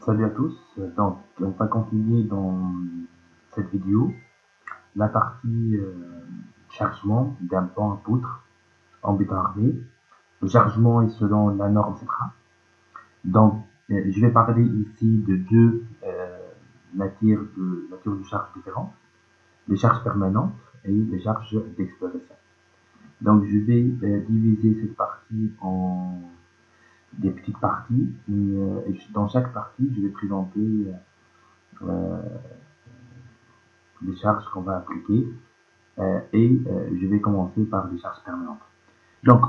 Salut à tous, donc on va continuer dans cette vidéo la partie chargement d'un pan à poutre en béton armé. Le chargement est selon la norme CETRA. Donc je vais parler ici de deux natures de charge différentes, les charges permanentes et les charges d'exploitation. Donc je vais diviser cette partie en des petites parties et dans chaque partie je vais présenter les charges qu'on va appliquer je vais commencer par les charges permanentes. Donc,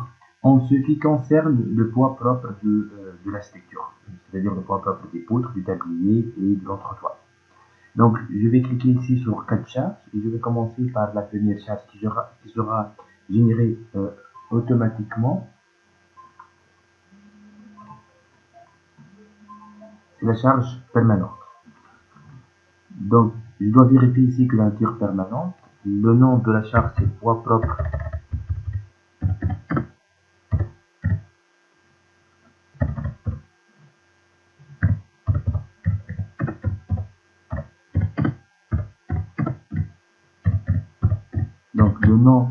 en ce qui concerne le poids propre de la structure, c'est-à-dire le poids propre des poutres, du tablier et de l'entretoit. Donc, je vais cliquer ici sur 4 charges et je vais commencer par la première charge qui sera générée automatiquement. C'est la charge permanente. Donc, je dois vérifier ici que la nature permanente. Le nom de la charge, c'est poids propre. Donc, le nom,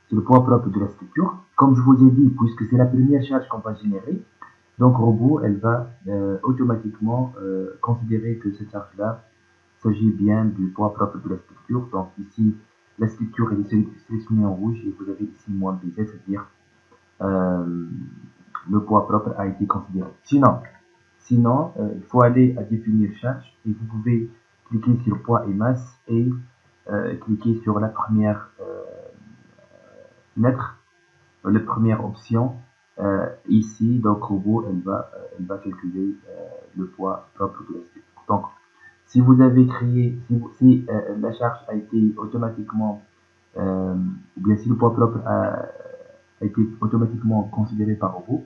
c'est le poids propre de la structure. Comme je vous ai dit, puisque c'est la première charge qu'on va générer, donc Robot, elle va automatiquement considérer que cette charge-là s'agit bien du poids propre de la structure. Donc ici, la structure est sélectionnée en rouge et vous avez ici moins BZ, c'est-à-dire le poids propre a été considéré. Sinon, il faut aller à définir charge et vous pouvez cliquer sur poids et masse et cliquer sur la première lettre, la première option. Ici, donc Robot, elle va calculer le poids propre de la structure. Donc, si vous avez créé, si la charge a été automatiquement, ou bien si le poids propre a été automatiquement considéré par Robot,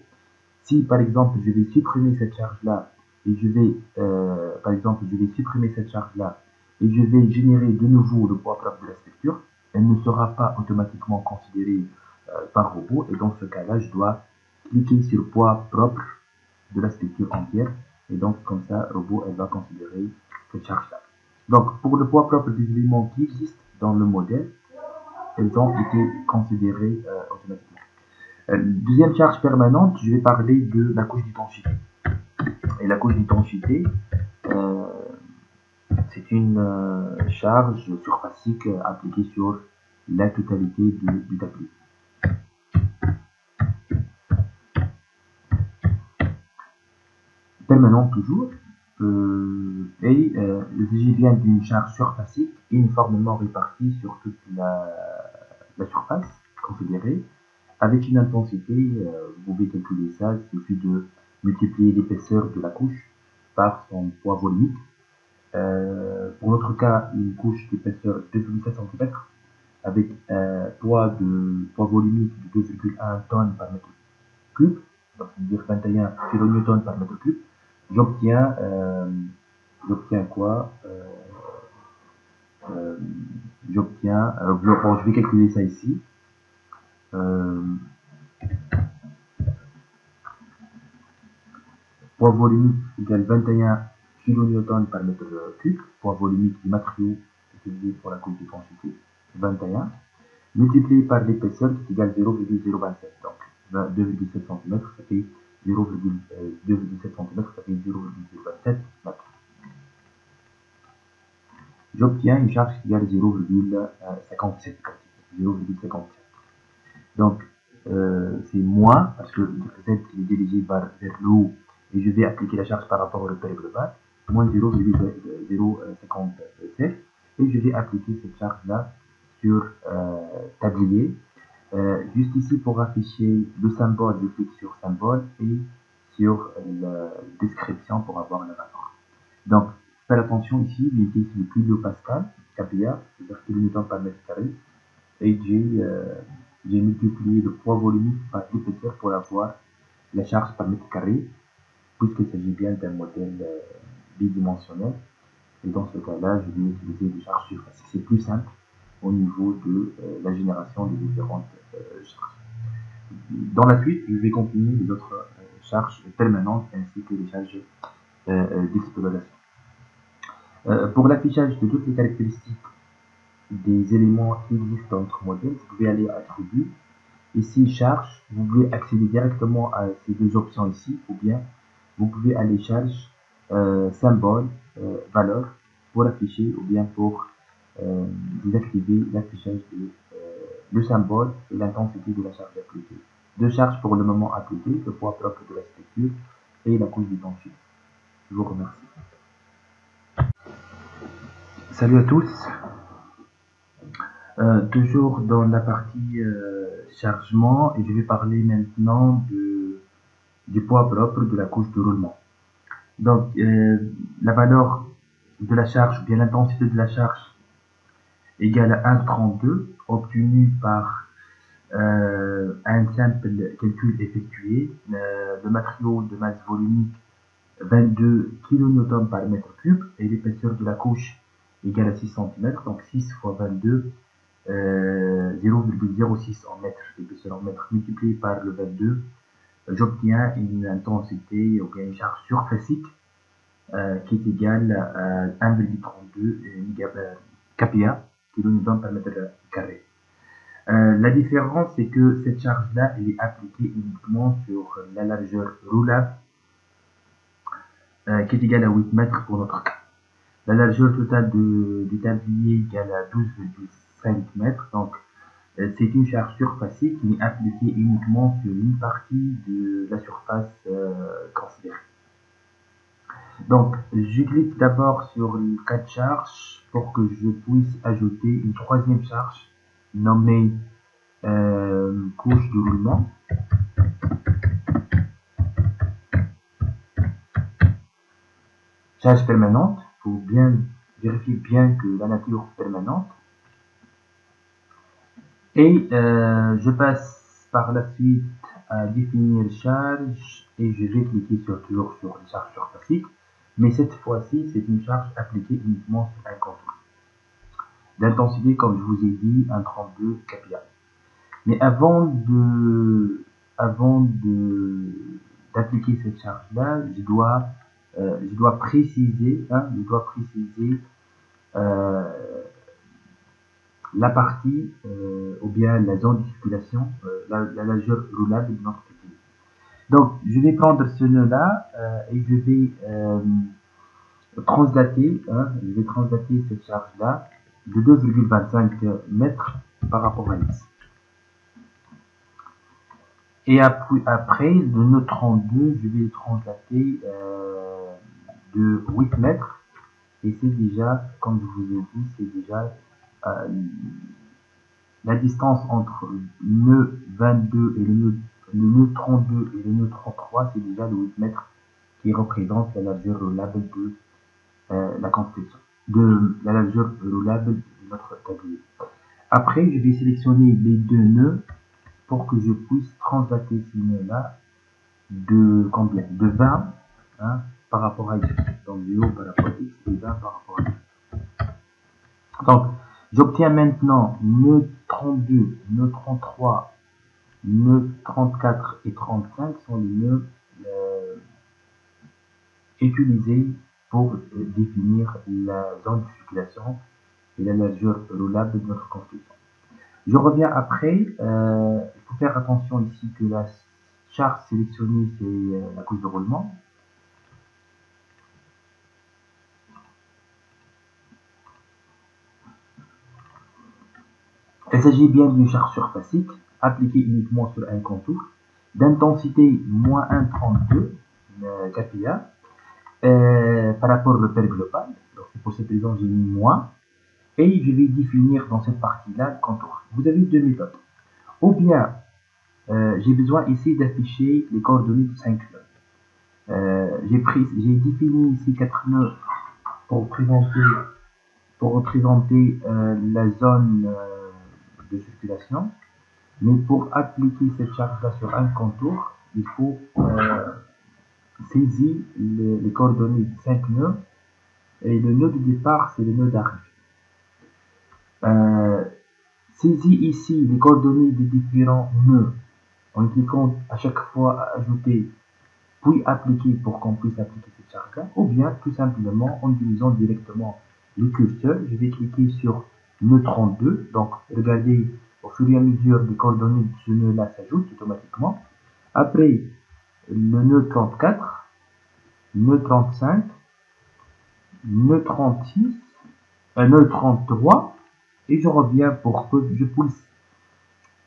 si par exemple je vais supprimer cette charge-là et je vais, par exemple, je vais supprimer cette charge-là et je vais générer de nouveau le poids propre de la structure, elle ne sera pas automatiquement considérée par Robot et dans ce cas-là, je dois cliquer sur le poids propre de la structure entière et donc comme ça, Robot, elle va considérer cette charge-là. Donc pour le poids propre des éléments qui existent dans le modèle, elles ont été considérées automatiquement. Deuxième charge permanente, je vais parler de la couche d'étanchéité. Et la couche d'étanchéité, c'est une charge surfacique appliquée sur la totalité du tapis. Permanente toujours, il s'agit bien d'une charge surfacique uniformément répartie sur toute la surface considérée, avec une intensité, vous pouvez calculer ça, il suffit de multiplier l'épaisseur de la couche par son poids volumique. Pour notre cas, une couche d'épaisseur 2,7 cm avec un poids volumique de 2,1 tonnes par mètre cube, donc c'est-à-dire 21 kN par mètre cube, j'obtiens quoi bon, je vais calculer ça ici. Poids volumique égale 21 kN par mètre cube, poids volumique du matériau utilisé pour la couche d'étanchéité, 21, multiplié par l'épaisseur qui est égale 0,027. Donc 2,7 cm, ça fait 0,2,7 cm, ça fait 0,027 mètres. J'obtiens une charge qui égale 0,57. Donc c'est moins, parce que Z est dirigé vers le haut et je vais appliquer la charge par rapport au repère global, moins 0,057 et je vais appliquer cette charge-là sur tablier. Juste ici pour afficher le symbole, je clique sur symbole et sur la description pour avoir la valeur. Donc, faites attention ici, l'unité c'est le kilopascal, kPa, c'est-à-dire kilonewton par mètre carré, et j'ai multiplié le poids volumique par l'épaisseur pour avoir la charge par mètre carré, puisqu'il s'agit bien d'un modèle bidimensionnel. Et dans ce cas-là, je vais utiliser des charges surfaciques. C'est plus simple au niveau de la génération des différentes charges. Dans la suite, je vais continuer les autres charges permanentes ainsi que les charges d'exploration. Pour l'affichage de toutes les caractéristiques des éléments qui existent dans notre modèle, vous pouvez aller à Attributs. Ici, Charge, vous pouvez accéder directement à ces deux options ici, ou bien vous pouvez aller Charge, Symbole, Valeur, pour afficher, ou bien pour désactiver l'affichage le symbole et l'intensité de la charge appliquée. Deux charges pour le moment appliquées, le poids propre de la structure et la couche d'étanchéité. Je vous remercie. Salut à tous. Toujours dans la partie chargement, et je vais parler maintenant du poids propre de la couche de roulement. Donc, la valeur de la charge, ou bien l'intensité de la charge égale à 1,32, obtenue par un simple calcul effectué. Le matériau de masse volumique 22 kN par mètre cube et l'épaisseur de la couche égale à 6 cm, donc 6 fois 22, 0,06 en mètres d'épaisseur en mètre multiplié par le 22, j'obtiens une intensité ou bien une charge surfacique qui est égale à 1,32 kPa, kN par mètre carré. La différence, c'est que cette charge-là, elle est appliquée uniquement sur la largeur roulable, qui est égale à 8 mètres pour notre cas. La largeur totale du tablier est égale à 12,5 mètres. Donc, c'est une charge surfacique, mais appliquée uniquement sur une partie de la surface considérée. Donc, je clique d'abord sur le cas de charge pour que je puisse ajouter une troisième charge nommée couche de roulement. Charge permanente, il faut bien vérifier bien que la nature est permanente. Et je passe par la suite à définir charge et je vais cliquer toujours sur une charge surfacique. Mais cette fois-ci, c'est une charge appliquée uniquement sur un contour. D'intensité, comme je vous ai dit, 1,32 kPa. Mais avant d'appliquer cette charge-là, je dois préciser, la partie ou bien la zone de circulation, la largeur roulable de notre technique. Donc, je vais prendre ce nœud-là et je vais translater cette charge-là de 2,25 mètres par rapport à x. Et après, le nœud 32, je vais le translater de 8 mètres. Et c'est déjà, comme je vous ai dit, c'est déjà la distance entre le nœud 22 et le nœud 32 et le nœud 33, c'est déjà le 8 mètres qui représente la largeur roulable de la construction, de la largeur roulable de notre tablier. Après, je vais sélectionner les deux nœuds pour que je puisse translater ces nœuds-là de combien? De 20 par rapport à x. Donc 0 par rapport à x et 20 par rapport à x. Donc, j'obtiens maintenant nœud 32, nœud 33, nœud 34 et 35 sont les nœuds utilisés pour définir la zone de circulation et la largeur roulable de notre construction. Je reviens après. Il faut faire attention ici que la charge sélectionnée, c'est la couche de roulement. Il s'agit bien d'une charge surfacique appliquée uniquement sur un contour d'intensité moins 1,32 kPa par rapport au repère global. Donc, pour cette raison, j'ai mis moins. Et je vais définir dans cette partie-là le contour. Vous avez deux méthodes. Ou bien, j'ai besoin ici d'afficher les coordonnées de 5 nœuds. J'ai défini ici 4 nœuds pour représenter la zone de circulation. Mais pour appliquer cette charge-là sur un contour, il faut saisir les coordonnées de 5 nœuds. Et le nœud de départ, c'est le nœud d'arrivée. Saisis ici les coordonnées des différents nœuds en cliquant à chaque fois à ajouter puis appliquer pour qu'on puisse appliquer cette charge-là, ou bien tout simplement en utilisant directement le curseur. Je vais cliquer sur nœud 32. Donc, regardez, au fur et à mesure, les coordonnées de ce nœud-là s'ajoutent automatiquement. Après, le nœud 34, nœud 35, nœud 36, nœud 33, et je reviens pour que je puisse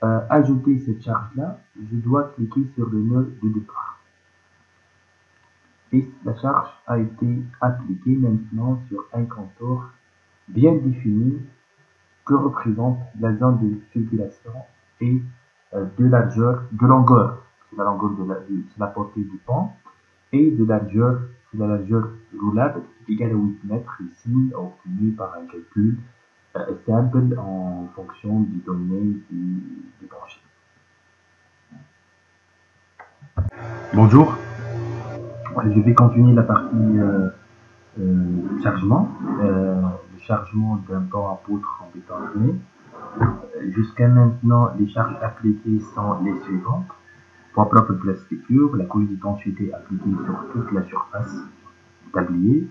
ajouter cette charge-là. Je dois cliquer sur le nœud de départ. Et la charge a été appliquée maintenant sur un contour bien défini que représente la zone de circulation et de largeur, de longueur, c'est la longueur c'est la portée du pont, et de largeur, c'est la largeur roulable égale à 8 mètres ici, obtenue par un calcul simple en fonction des données du projet. Bonjour, je vais continuer la partie chargement, le chargement d'un banc à poutre en béton armé. Jusqu'à maintenant, les charges appliquées sont les suivantes. Poids propre de la structure, la couche d'étanchéité appliquée sur toute la surface du tablier,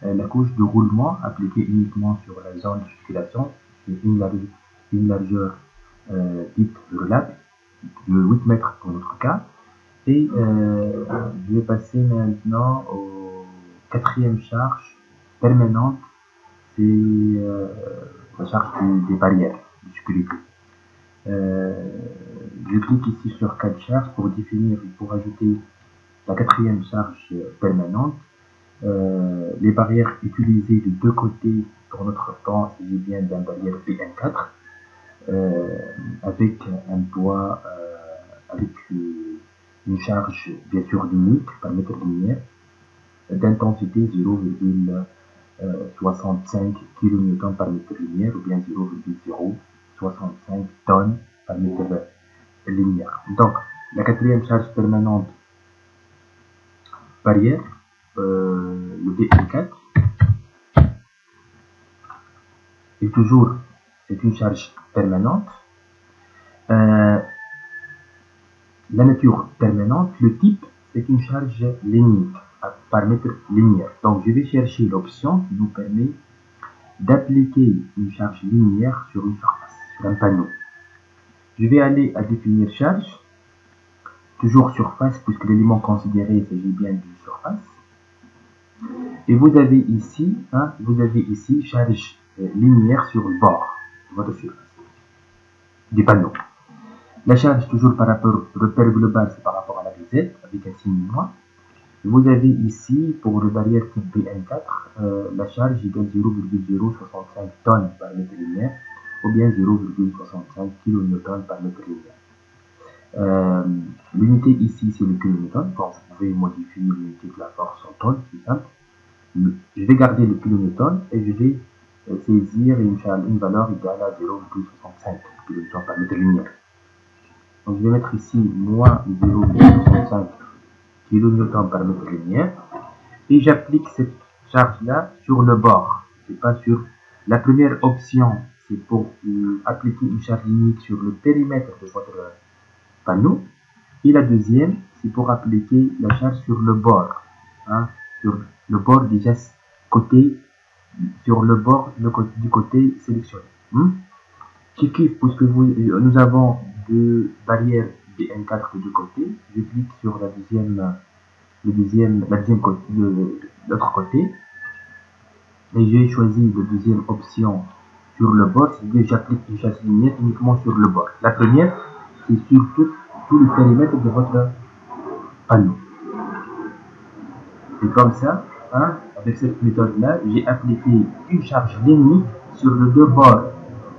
la couche de roulement appliquée uniquement sur la zone de circulation, c'est une largeur dite roulable de 8 mètres pour notre cas. Et je vais passer maintenant au quatrième charge permanente, c'est la charge des barrières de sécurité. Je clique ici sur 4 charges pour définir et pour ajouter la quatrième charge permanente. Les barrières utilisées de deux côtés pour notre temps, il s'agit bien d'un barrière BN4 avec un poids, avec une charge bien sûr unique par mètre linéaire d'intensité 0,65 kN par mètre linéaire ou bien 0,065 tonnes par mètre linéaire. Donc, la quatrième charge permanente barrière, le BN4, et toujours, c'est une charge permanente. La nature permanente, le type, c'est une charge linéaire, par mètre linéaire. Donc, je vais chercher l'option qui nous permet d'appliquer une charge linéaire sur une surface, sur un panneau. Je vais aller à définir charge, toujours surface, puisque l'élément considéré s'agit bien d'une surface. Et vous avez ici, charge linéaire sur le bord de votre surface, du panneau. La charge, toujours par rapport au repère global, c'est par rapport à la gazette, avec un signe moins. Vous avez ici, pour le barrière type BN4, la charge égale 0,065 tonnes par mètre linéaire, ou bien 0,65 kN par mètre linéaire. L'unité ici, c'est le kilonewton. Donc, vous pouvez modifier l'unité de la force en tonnes, c'est simple. Je vais garder le kilonewton et je vais saisir une valeur égale à 0,65 kN par mètre linéaire. Donc, je vais mettre ici moins 0,65 kN par mètre linéaire et j'applique cette charge-là sur le bord. C'est pas sur la première option, c'est pour appliquer une charge linéaire sur le périmètre de votre panneau. Et la deuxième, c'est pour appliquer la charge sur le bord, sur le bord déjà côté, sur le bord du côté sélectionné. Puisque nous avons deux barrières BN4 de deux côtés, je clique sur la deuxième côté, l'autre côté, et j'ai choisi la deuxième option sur le bord, c'est-à-dire j'applique une charge linéaire uniquement sur le bord. La première, c'est sur tout le périmètre de votre panneau. Et comme ça, avec cette méthode-là, j'ai appliqué une charge linéaire sur les deux bords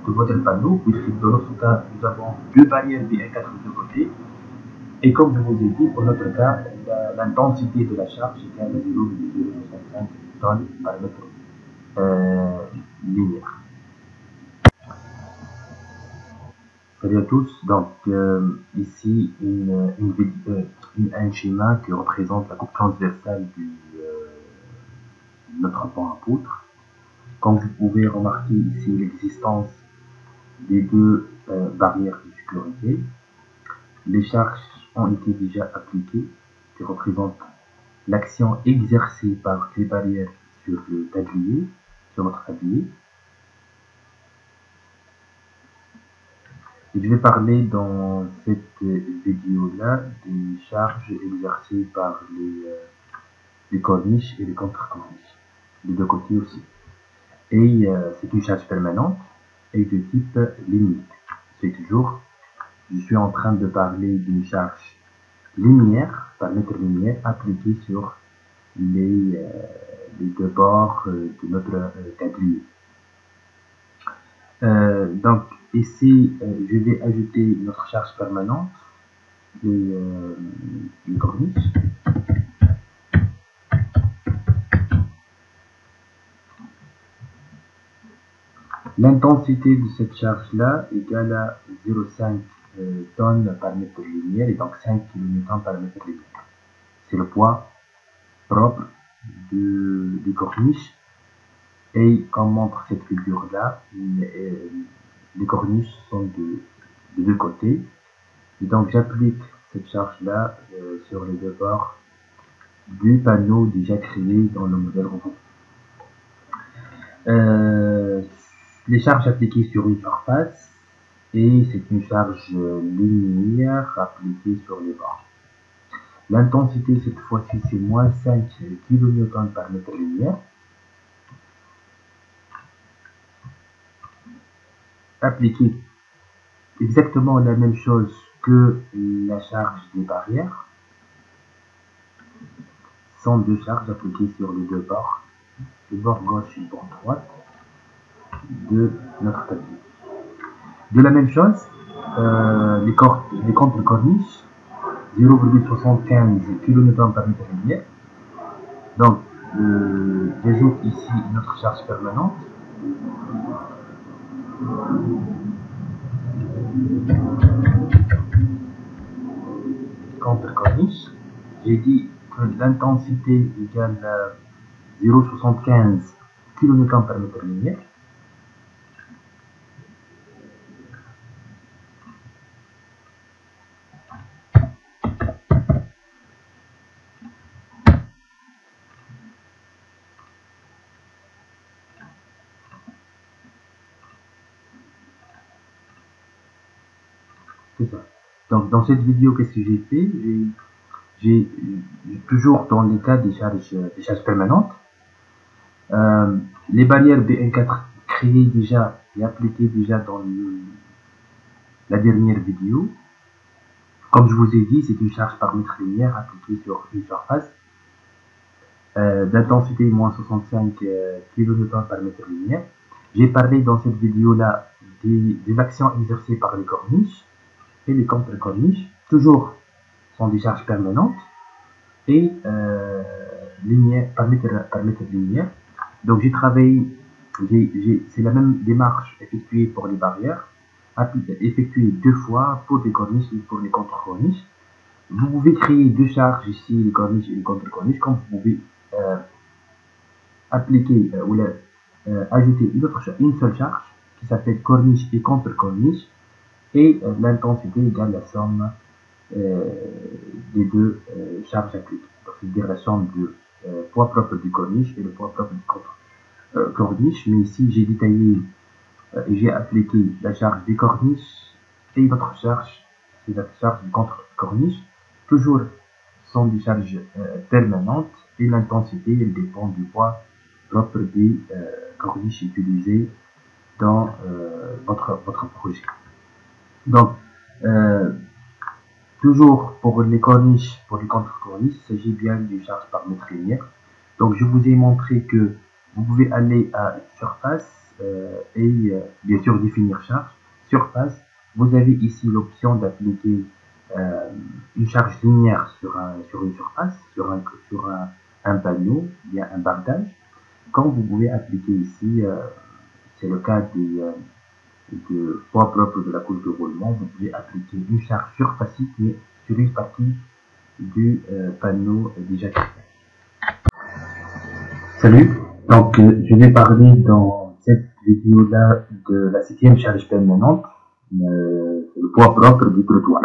de votre panneau, puisque dans notre cas, nous avons deux barrières BN4 de deux côtés. Et comme je vous ai dit, pour notre cas, l'intensité de la charge est à 0,065 tonnes par mètre linéaire. Salut à tous, donc ici un schéma qui représente la coupe transversale de notre pont à poutre. Comme vous pouvez remarquer ici l'existence des deux barrières de sécurité. Les charges ont été déjà appliquées, qui représentent l'action exercée par les barrières sur le tablier, sur notre tablier. Et je vais parler dans cette vidéo-là des charges exercées par les corniches et les contre-corniches, des deux côtés aussi. Et c'est une charge permanente et de type limite. C'est toujours, je suis en train de parler d'une charge linéaire, par mètre linéaire, appliquée sur les deux bords de notre tablier. Donc ici, je vais ajouter notre charge permanente, les corniches. L'intensité de cette charge-là égale à 0,5 tonnes par mètre linéaire et donc 5 kN par mètre linéaire. C'est le poids propre des corniches. Et comme montre cette figure-là, les corniches sont de deux côtés. Et donc j'applique cette charge-là sur les deux bords du panneau déjà créé dans le modèle robot. Les charges appliquées sur une surface, et c'est une charge linéaire appliquée sur les bords. L'intensité cette fois-ci c'est moins 5 kN par mètre linéaire. Appliquer exactement la même chose que la charge des barrières. Ce sont deux charges appliquées sur les deux bords, le bord gauche et le bord droit de notre tablier. De la même chose, les contre-corniches, 0,75 kN par mètre linéaire. Donc, j'ajoute ici notre charge permanente. Contre-corniche, j'ai dit que l'intensité égale à 0,75 kN par mètre linéaire. C'est ça. Donc dans cette vidéo, qu'est-ce que j'ai fait? J'ai toujours dans les cas des charges permanentes, les barrières BN4 créées déjà et appliquées déjà dans la dernière vidéo. Comme je vous ai dit, c'est une charge par mètre linéaire appliquée sur une surface d'intensité moins 65 kN par mètre linéaire. J'ai parlé dans cette vidéo-là des actions exercées par les corniches et les contre-corniches, toujours sont des charges permanentes et linéaires, par mètre linéaire. Donc j'ai travaillé, c'est la même démarche effectuée pour les barrières, effectuée deux fois pour les corniches et pour les contre-corniches. Vous pouvez créer deux charges ici, les corniches et les contre-corniches, comme vous pouvez appliquer ou ajouter une seule charge qui s'appelle corniche et contre-corniche, et l'intensité égale la somme des deux charges appliquées. C'est-à-dire la somme du poids propre du corniche et le poids propre du contre-corniche. Mais ici, j'ai détaillé et j'ai appliqué la charge des corniches et votre charge, c'est la charge du contre-corniche. Toujours sont des charges permanentes et l'intensité, elle dépend du poids propre des corniches utilisées dans votre projet. Donc, toujours pour les corniches, pour les contre-corniches, il s'agit bien d'une charge par mètre linéaire. Donc, je vous ai montré que vous pouvez aller à surface et bien sûr définir charge. Surface, vous avez ici l'option d'appliquer une charge linéaire sur une surface, sur un panneau, il y a un bardage. Quand vous pouvez appliquer ici, c'est le cas de poids propre de la couche de roulement, vous pouvez appliquer une charge surfacique mais sur une partie du panneau déjà créé. Salut, donc je vais parler dans cette vidéo-là de la 7e charge permanente, le poids propre du trottoir.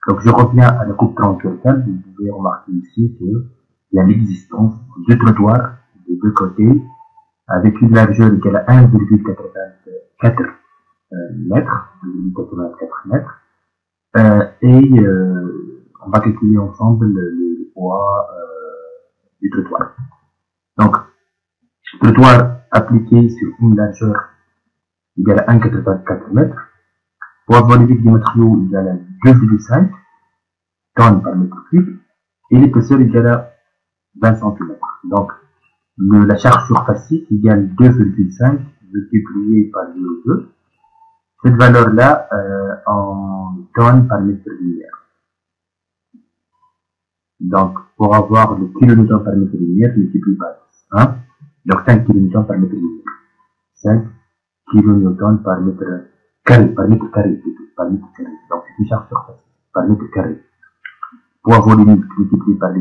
Donc je reviens à la coupe transversale. Vous pouvez remarquer ici qu'il y a l'existence de trottoirs de deux côtés avec une largeur égale à 1,84 mètres, 1,84 mètres. On va calculer ensemble le poids du trottoir. Donc, trottoir appliqué sur une largeur égale à 1,84 mètres. Poids volumique du matériau égale à 2,5 tonnes par mètre cube. Et l'épaisseur égale à 20 cm. Donc, la charge surfacique égale 2,5 multiplié par 0,2. Cette valeur-là en tonnes par mètre linéaire. Donc, pour avoir le kilonewton par mètre linéaire, multiplié par 1. Donc, 5 kilonewtons par mètre linéaire. 5 kilonewtons par mètre carré, par mètre carré plutôt, par mètre carré. Donc, c'est une charge surfacique par mètre carré. Poids volumique multiplié par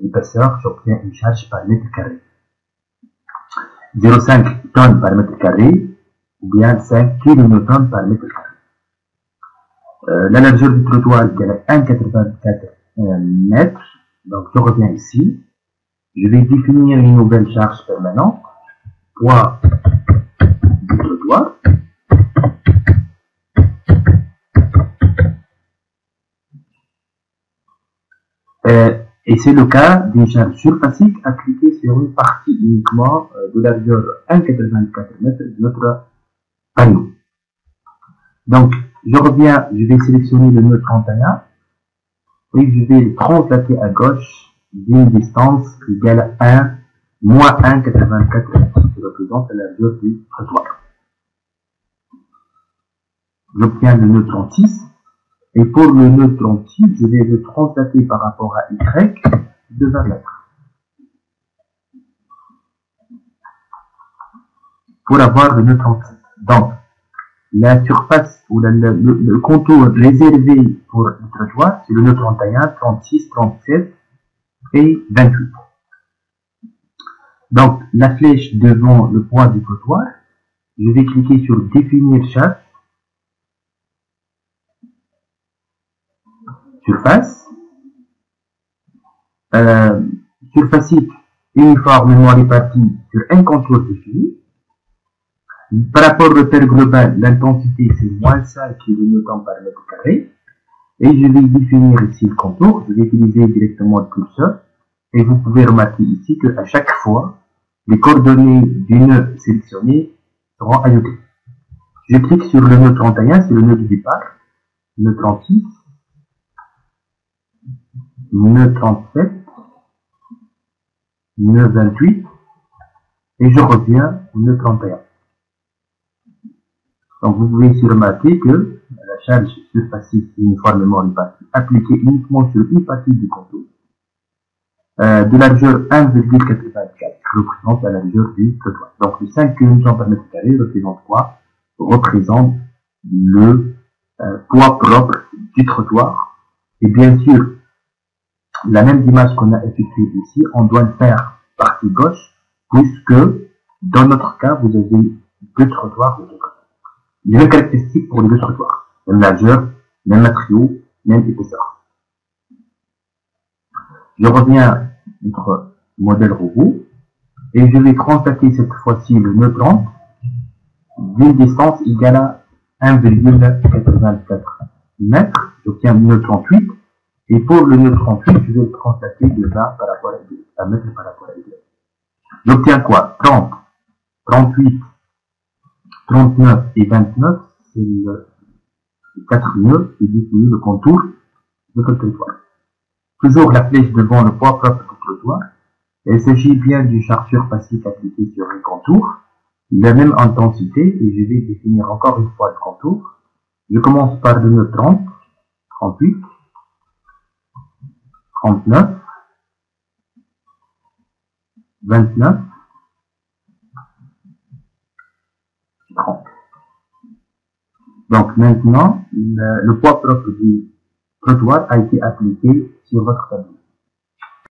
l'épaisseur, j'obtiens une charge par mètre carré. 0,5 tonnes par mètre carré, ou bien 5 kilonewtons par mètre carré. La largeur du trottoir est à 1,84 mètres. Donc, je reviens ici. Je vais définir une nouvelle charge permanente. Poids du trottoir. Et c'est le cas d'une charge surfacique appliquée sur une partie uniquement de largeur 1,84 mètres de notre panneau. Donc, je reviens, je vais sélectionner le nœud 31 et je vais le translater à gauche d'une distance égale à 1 moins 1,84 mètres, qui représente la largeur du trottoir. J'obtiens le nœud 36. Et pour le nœud 36, je vais le translater par rapport à Y de 20 mètres. Pour avoir le nœud 36. Donc, la surface ou le contour réservé pour le trottoir, c'est le nœud 31, 36, 37 et 28. Donc, la flèche devant le poids du trottoir, je vais cliquer sur définir charge. Surface, surfacique uniformément répartie sur un contour défini. Par rapport au repère global, l'intensité c'est moins 5 kN par mètre carré. Et je vais définir ici le contour. Je vais utiliser directement le curseur. Et vous pouvez remarquer ici qu'à chaque fois, les coordonnées du nœud sélectionné seront ajoutées. Je clique sur le nœud 31, c'est le nœud du départ. Nœud 36. Nœud 37, nœud 28, et je reviens au nœud 31. Donc vous pouvez ici remarquer que la charge surfacique uniformément répartie, appliquée uniquement sur une partie du contour, de largeur 1,84 représente la largeur du trottoir. Donc le 5 kN par mètre carré représente quoi? Représente le poids propre du trottoir. Et bien sûr, la même image qu'on a effectuée ici, on doit le faire partie gauche, puisque dans notre cas, vous avez deux trottoirs de deux côtés. Les mêmes caractéristiques pour les deux trottoirs. Même largeur, même matériau, même épaisseur. Je reviens à notre modèle robot et je vais constater cette fois-ci le nœud 30 d'une distance égale à 1,84 mètres. J'obtiens le nœud 38. Et pour le nœud 38, je vais le constater de 20 par rapport à mètre par rapport à Y. J'obtiens quoi? 30, 38, 39 et 29, c'est les 4 nœuds qui définissent le contour de notre trottoir. Toujours la flèche devant le poids propre du trottoir. Il s'agit bien d'une charge surfacique appliquée sur un contour, la même intensité, et je vais définir encore une fois le contour. Je commence par le nœud 30, 38, 39, 29, 30. Donc maintenant, le poids propre du trottoir a été appliqué sur votre tableau.